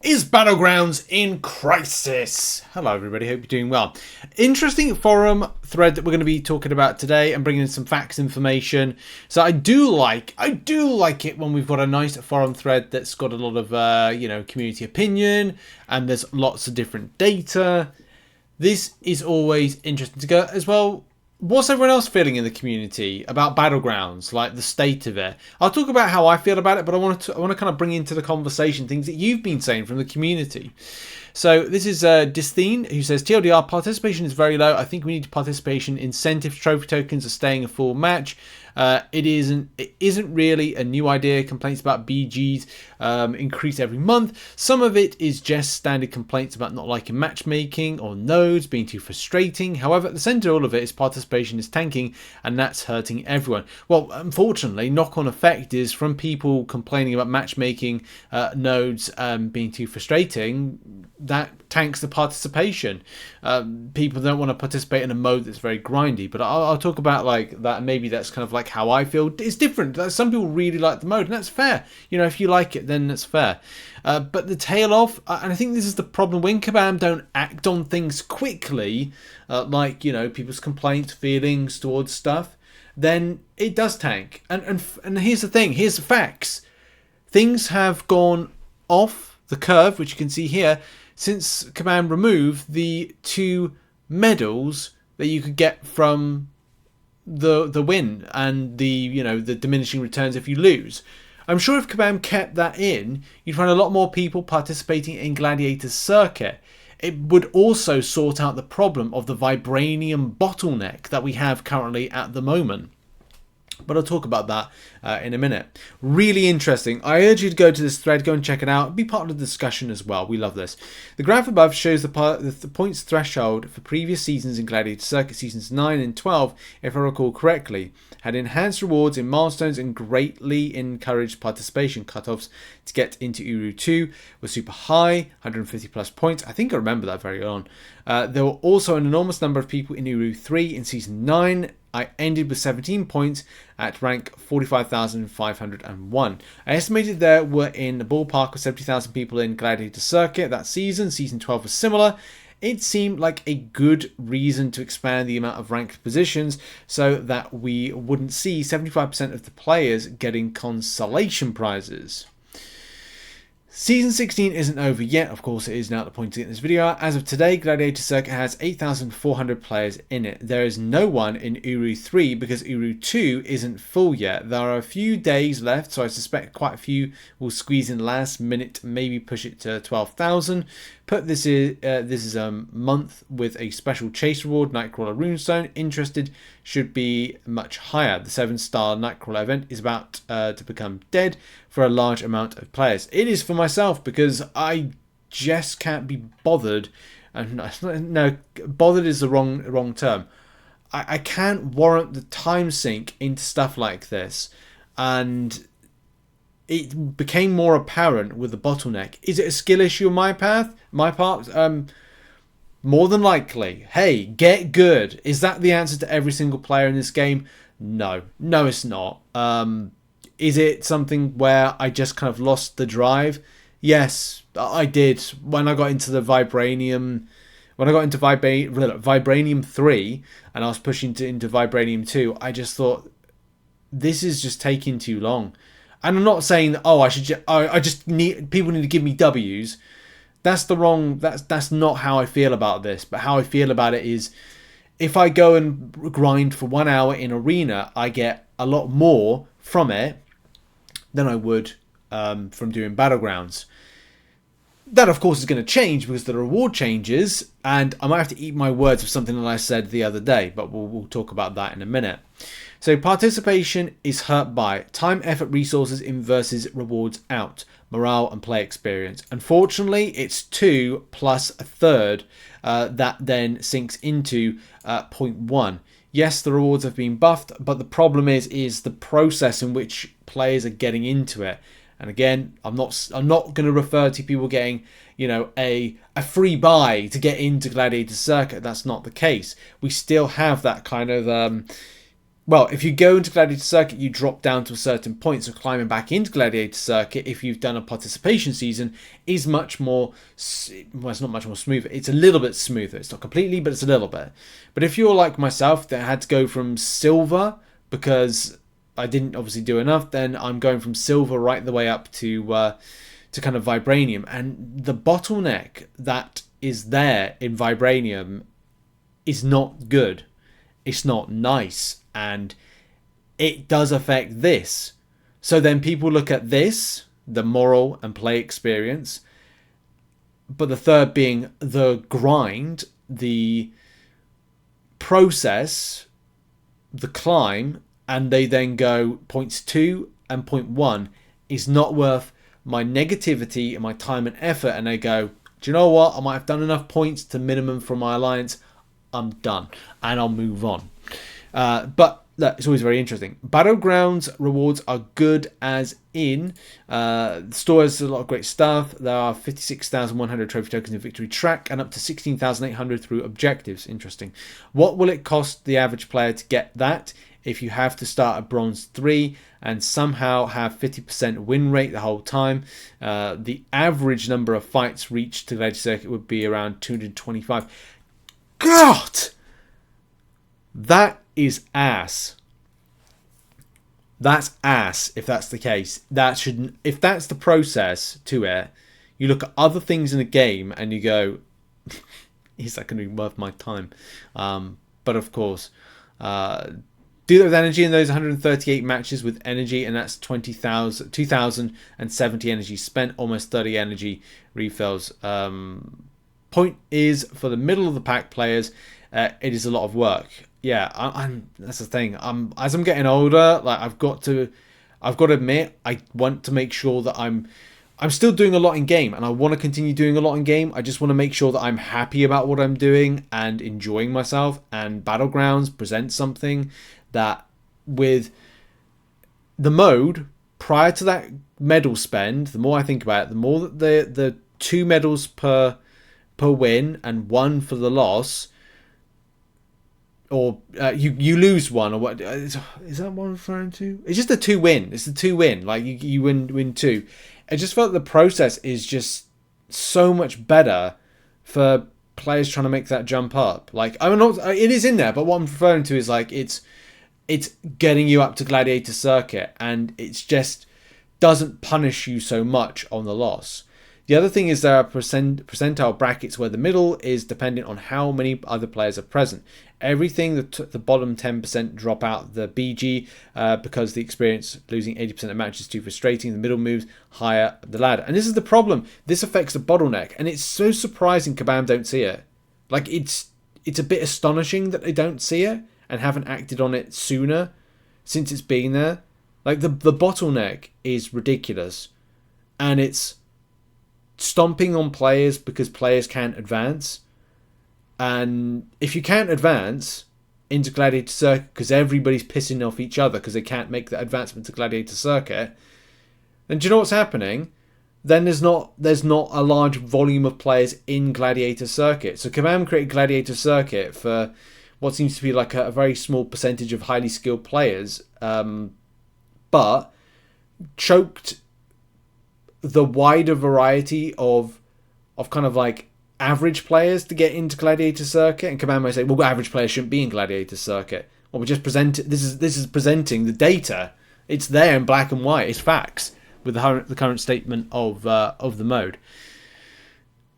Is Battlegrounds in crisis? Hello everybody, hope you're doing well. Interesting forum thread that we're going to be talking about today and bringing in some facts information. So I do like it when we've got a nice forum thread that's got a lot of community opinion and there's lots of different data. This is always interesting to go as well. What's everyone else feeling in the community about Battlegrounds, like the state of it? I'll talk about how I feel about it, but I want to kind of bring into the conversation things that you've been saying from the community. So this is Disthene, who says, TLDR, participation is very low. I think we need participation incentives. Trophy tokens are staying a full match. It isn't really a new idea. Complaints about BGs increase every month. Some of it is just standard complaints about not liking matchmaking or nodes being too frustrating. However, at the centre of all of it is participation is tanking, and that's hurting everyone. Well, unfortunately, knock-on effect is from people complaining about matchmaking nodes being too frustrating. That tanks the participation. People don't want to participate in a mode that's very grindy, but I'll talk about like that. Maybe that's kind of like how I feel. It's different. Some people really like the mode, and that's fair. You know, if you like it, then that's fair. But the tail off, and I think this is the problem when Kabam don't act on things quickly, like people's complaints, feelings towards stuff, then it does tank. And here's the thing. Here's the facts. Things have gone off the curve, which you can see here, since Kabam removed the 2 medals that you could get from the win and the diminishing returns if you lose. I'm sure if Kabam kept that in, you'd find a lot more people participating in Gladiator's circuit. It would also sort out the problem of the vibranium bottleneck that we have currently at the moment. But I'll talk about that in a minute. Really interesting. I urge you to go to this thread, go and check it out. Be part of the discussion as well. We love this. The graph above shows the points threshold for previous seasons in Gladiator Circuit seasons 9 and 12, if I recall correctly, had enhanced rewards in milestones and greatly encouraged participation. Cutoffs to get into Uru 2 were super high, 150 plus points. I think I remember that very on. There were also an enormous number of people in Uru 3 in season 9. I ended with 17 points at rank 45,501. I estimated there were in the ballpark of 70,000 people in Gladiator Circuit that season. Season 12 was similar. It seemed like a good reason to expand the amount of ranked positions so that we wouldn't see 75% of the players getting consolation prizes. Season 16 isn't over yet, of course it is now at the point to get this video. As of today, Gladiator Circuit has 8,400 players in it. There is no one in Uru 3 because Uru 2 isn't full yet. There are a few days left, so I suspect quite a few will squeeze in last minute, maybe push it to 12,000. This is a month with a special chase reward, Nightcrawler Runestone. Interested should be much higher. The 7-star Nightcrawler event is about to become dead for a large amount of players. It is for myself because I just can't be bothered. No, bothered is the wrong term. I can't warrant the time sink into stuff like this, and it became more apparent with the bottleneck. Is it a skill issue on my part? More than likely. Hey, get good. Is that the answer to every single player in this game? No, it's not. Is it something where I just kind of lost the drive? Yes, I did. When I got into the Vibranium, Vibranium 3, and I was pushing into Vibranium 2, I just thought, this is just taking too long. And I'm not saying that, people need to give me W's. That's not how I feel about this. But how I feel about it is, if I go and grind for 1 hour in Arena, I get a lot more from it than I would from doing Battlegrounds. That, of course, is going to change because the reward changes, and I might have to eat my words for something that I said the other day, but we'll talk about that in a minute. So participation is hurt by time, effort, resources in versus rewards out, morale and play experience. Unfortunately, it's 2 plus a third that then sinks into 0.1. Yes, the rewards have been buffed, but the problem is the process in which players are getting into it. And again, I'm not going to refer to people getting, a free buy to get into Gladiator Circuit. That's not the case. We still have that kind of well, if you go into Gladiator Circuit, you drop down to a certain point. So climbing back into Gladiator Circuit, if you've done a participation season, is much more, well, it's not much more smoother. It's a little bit smoother. It's not completely, but it's a little bit. But if you're like myself that had to go from silver because I didn't obviously do enough, then I'm going from silver right the way up to kind of vibranium. And the bottleneck that is there in vibranium is not good. It's not nice. And it does affect this. So then people look at this, the moral and play experience, but the third being the grind, the process, the climb, and they then go points 2 and point 1 is not worth my negativity and my time and effort. And they go, do you know what? I might have done enough points to minimum from my alliance. I'm done. And I'll move on. But look, it's always very interesting. Battlegrounds rewards are good as in. The store has a lot of great stuff. There are 56,100 trophy tokens in Victory Track and up to 16,800 through objectives. Interesting. What will it cost the average player to get that? If you have to start at Bronze 3 and somehow have 50% win rate the whole time, the average number of fights reached to Gladiator Circuit would be around 225. God! That is ass. That's ass if that's the case. That shouldn't. If that's the process to it, you look at other things in the game and you go, is that going to be worth my time? But of course, do that with energy in those 138 matches with energy, and that's 2,070 energy spent, almost 30 energy refills. Point is, for the middle of the pack players, it is a lot of work. Yeah, that's the thing. As I'm getting older, like I've got to admit, I want to make sure that I'm still doing a lot in game, and I want to continue doing a lot in game. I just want to make sure that I'm happy about what I'm doing and enjoying myself. And Battlegrounds presents something that, with the mode prior to that medal spend, the more I think about it, the more that the 2 medals per win and 1 for the loss. Or you lose 1, or what is that what I'm referring to? It's just a 2 win. It's a 2 win. Like you win 2. I just felt the process is just so much better for players trying to make that jump up. Like I'm not. It is in there, but what I'm referring to is like it's getting you up to Gladiator Circuit, and it's just doesn't punish you so much on the loss. The other thing is there are percentile brackets where the middle is dependent on how many other players are present. Everything, the bottom 10% drop out the BG because the experience losing 80% of matches is too frustrating. The middle moves higher the ladder. And this is the problem. This affects the bottleneck. And it's so surprising Kabam don't see it. Like, it's a bit astonishing that they don't see it and haven't acted on it sooner since it's been there. Like, the bottleneck is ridiculous. And it's stomping on players because players can't advance. And if you can't advance into Gladiator Circuit because everybody's pissing off each other because they can't make the advancement to Gladiator Circuit, then do you know what's happening? Then there's not a large volume of players in Gladiator Circuit. So Kabam created Gladiator Circuit for what seems to be like a very small percentage of highly skilled players, but choked the wider variety of kind of like average players to get into Gladiator Circuit. And Kabam might say, well, average players shouldn't be in Gladiator Circuit. Well, we just present this is presenting the data. It's there in black and white. It's facts with the current statement of the mode.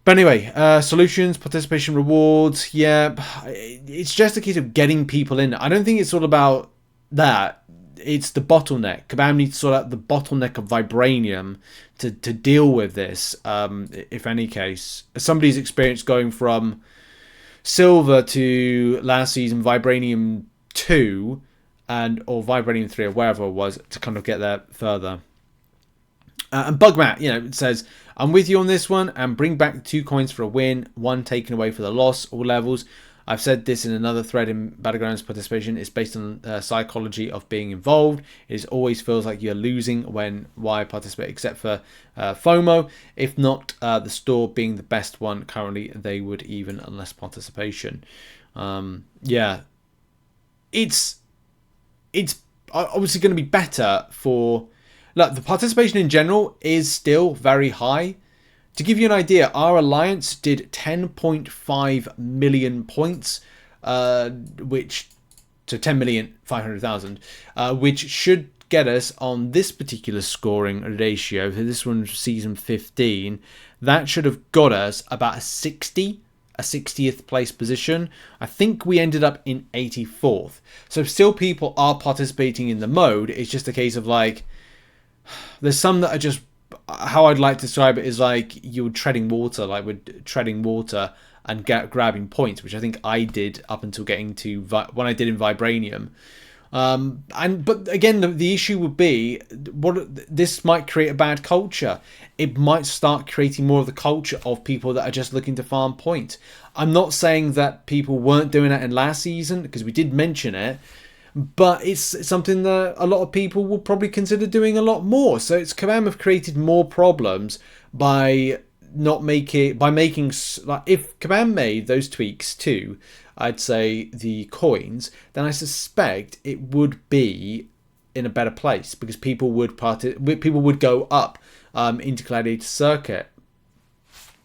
But anyway, solutions, participation rewards. Yeah, it's just a case of getting people in. I don't think it's all about that. It's the bottleneck. Kabam needs to sort out the bottleneck of vibranium to deal with this, if any case. Somebody's experience going from silver to last season vibranium 2 or vibranium 3 or wherever it was to kind of get there further. And Bugmat, it says, I'm with you on this one, and bring back 2 coins for a win, 1 taken away for the loss, all levels. I've said this in another thread in Battlegrounds participation. It's based on psychology of being involved. It always feels like you're losing why participate, except for FOMO. If not, the store being the best one currently, they would even less participation. Yeah, it's it's obviously going to be better for... Look, the participation in general is still very high. To give you an idea, our alliance did 10.5 million points, which... So 10,500,000, which should get us on this particular scoring ratio. So this one's season 15. That should have got us about a 60th place position. I think we ended up in 84th. So still people are participating in the mode. It's just a case of like, there's some that are just, how I'd like to describe it is like you're treading water, like we're treading water and grabbing points, which I think I did up until getting to when I did in Vibranium. But again, the issue would be this might create a bad culture. It might start creating more of the culture of people that are just looking to farm points. I'm not saying that people weren't doing that in last season, because we did mention it, but it's something that a lot of people will probably consider doing a lot more. So it's Kabam have created more problems by making, like, if Kabam made those tweaks too, I'd say the coins, then I suspect it would be in a better place, because people would go up into Gladiator Circuit.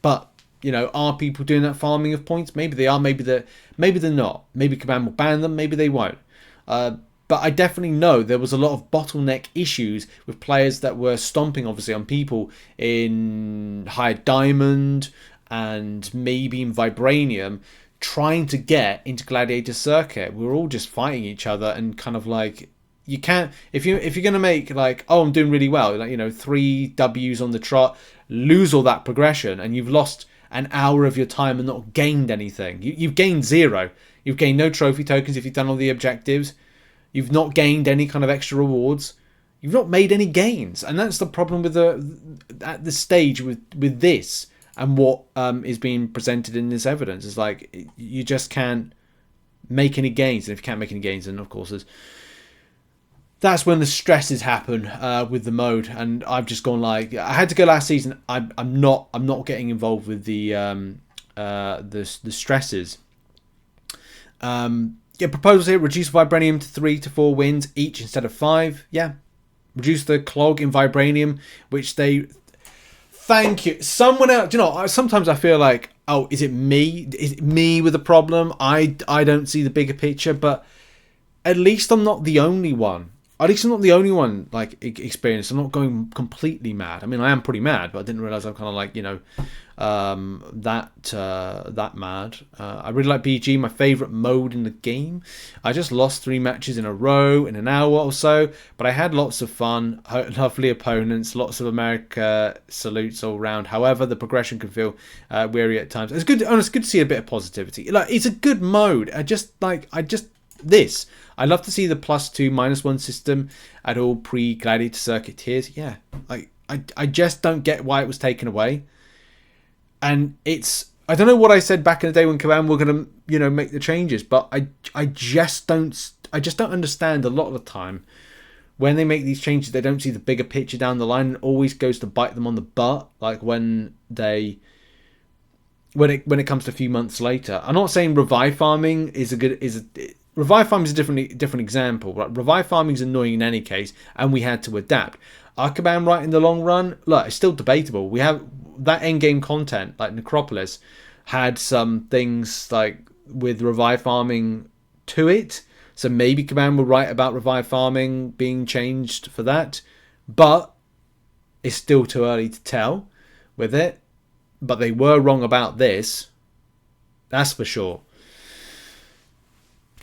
But you know, are people doing that farming of points? Maybe they are. Maybe they're not. Maybe Kabam will ban them. Maybe they won't. But I definitely know there was a lot of bottleneck issues with players that were stomping, obviously, on people in High Diamond and maybe in Vibranium, trying to get into Gladiator Circuit. We were all just fighting each other, and kind of like, you can't, if you're gonna make like, oh, I'm doing really well, like, you know, 3 W's on the trot, lose all that progression, and you've lost an hour of your time and not gained anything. You've gained 0. You've gained no trophy tokens if you've done all the objectives. You've not gained any kind of extra rewards. You've not made any gains, and that's the problem with at the stage with this and what is being presented in this evidence. Is like, you just can't make any gains, and if you can't make any gains, then of course that's when the stresses happen with the mode. And I've just gone like, I had to go last season. I'm not getting involved with the stresses. Yeah, proposals here: reduce Vibranium to 3 to 4 wins each instead of 5. Yeah, reduce the clog in Vibranium, which they... Thank you. Someone else... You know, sometimes I feel like, oh, is it me? Is it me with a problem? I don't see the bigger picture, but at least I'm not the only one. At least I'm not the only one, like, experienced. I'm not going completely mad. I mean, I am pretty mad, but I didn't realise I'm kind of like, you know, that mad. I really like BG, my favourite mode in the game. I just lost 3 matches in a row in an hour or so, but I had lots of fun, lovely opponents, lots of America salutes all round. However, the progression can feel weary at times. It's good to see a bit of positivity. Like, it's a good mode. I just I love to see the +2, -1 system at all pre-Gladiator Circuit tiers. Yeah, I just don't get why it was taken away. And it's... I don't know what I said back in the day when Kabam were going to, you know, make the changes, but I just don't understand a lot of the time when they make these changes, they don't see the bigger picture down the line, and it always goes to bite them on the butt, like when it comes to a few months later. I'm not saying revive farming revive farming is a different example. Right? Revive farming is annoying in any case, and we had to adapt. Are Kabam right in the long run? Look, it's still debatable. We have that endgame content, like Necropolis, had some things like with revive farming to it. So maybe Kabam were right about revive farming being changed for that. But it's still too early to tell with it. But they were wrong about this. That's for sure.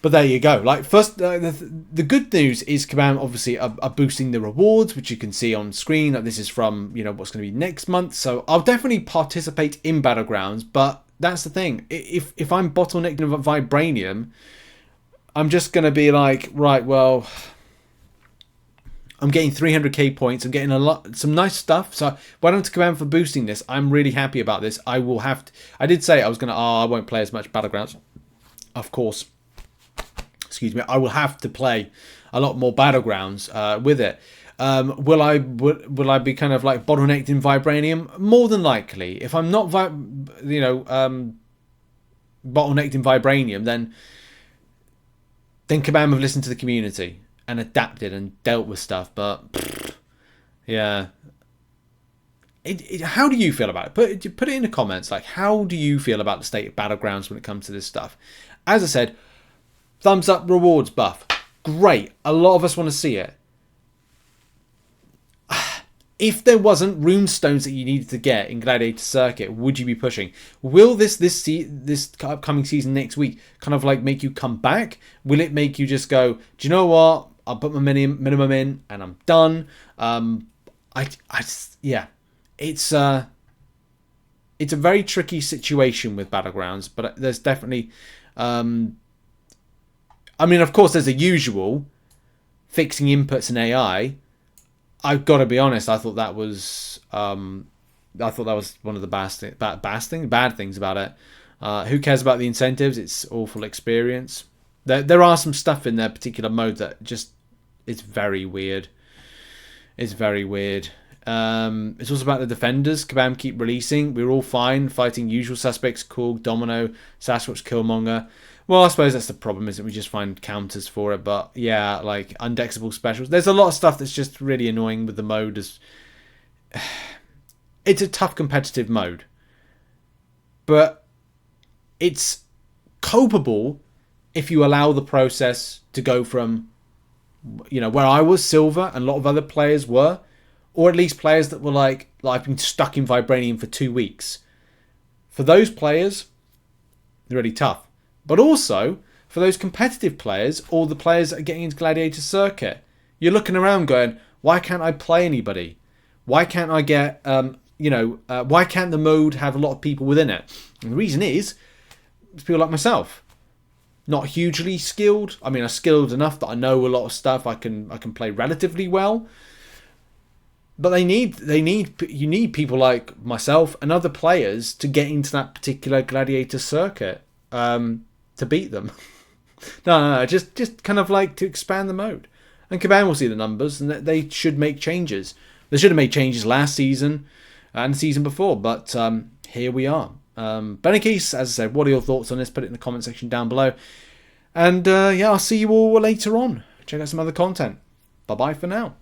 But there you go. Like, first, the good news is Kabam obviously are boosting the rewards, which you can see on screen. Like, this is from, you know, what's going to be next month. So I'll definitely participate in Battlegrounds. But that's the thing. If I'm bottlenecked in Vibranium, I'm just going to be like, right, well, I'm getting 300k points. I'm getting some nice stuff. So well done to Kabam for boosting this. I'm really happy about this. I will have to... I did say I was going to... I won't play as much Battlegrounds. Of course. Excuse me, I will have to play a lot more Battlegrounds with it. Will I be kind of like bottlenecked in Vibranium? More than likely. If I'm not, bottlenecked in Vibranium, then Kabam have listened to the community. and adapted and dealt with stuff. But yeah, how do you feel about it? Put it in the comments. Like, how do you feel about the state of Battlegrounds when it comes to this stuff? As I said, thumbs up rewards buff. Great. A lot of us want to see it. If there wasn't runestones that you needed to get in Gladiator Circuit, would you be pushing? Will this upcoming season next week kind of like make you come back? Will it make you just go, do you know what? I'll put my minimum in and I'm done. Yeah, it's a very tricky situation with Battlegrounds, but there's definitely, I mean, of course, there's the usual fixing inputs and AI. I've got to be honest. I thought that was one of the bad things about it. Who cares about the incentives? It's awful experience. There are some stuff in their particular mode that just it's very weird. It's very weird. It's also about the defenders. Kabam keep releasing. We're all fine fighting usual suspects: Korg, Domino, Sasquatch, Killmonger. Well, I suppose that's the problem, isn't it? We just find counters for it. But yeah, like undexable specials. There's a lot of stuff that's just really annoying with the mode. It's a tough competitive mode, but it's copable if you allow the process to go from, you know, where I was silver and a lot of other players were, or at least players that were like I've been stuck in Vibranium for 2 weeks. For those players, they're really tough. But also, for those competitive players, or the players that are getting into Gladiator Circuit, you're looking around going, why can't I play anybody? Why can't I get, why can't the mode have a lot of people within it? And the reason is, it's people like myself. Not hugely skilled. I mean, I'm skilled enough that I know a lot of stuff. I can play relatively well. But you need people like myself and other players to get into that particular Gladiator Circuit. To beat them. no, just kind of like to expand the mode. And Kabam will see the numbers, and they should make changes. They should have made changes last season and the season before, but here we are. But in any case, as I said, what are your thoughts on this? Put it in the comment section down below. And yeah, I'll see you all later on. Check out some other content. Bye-bye for now.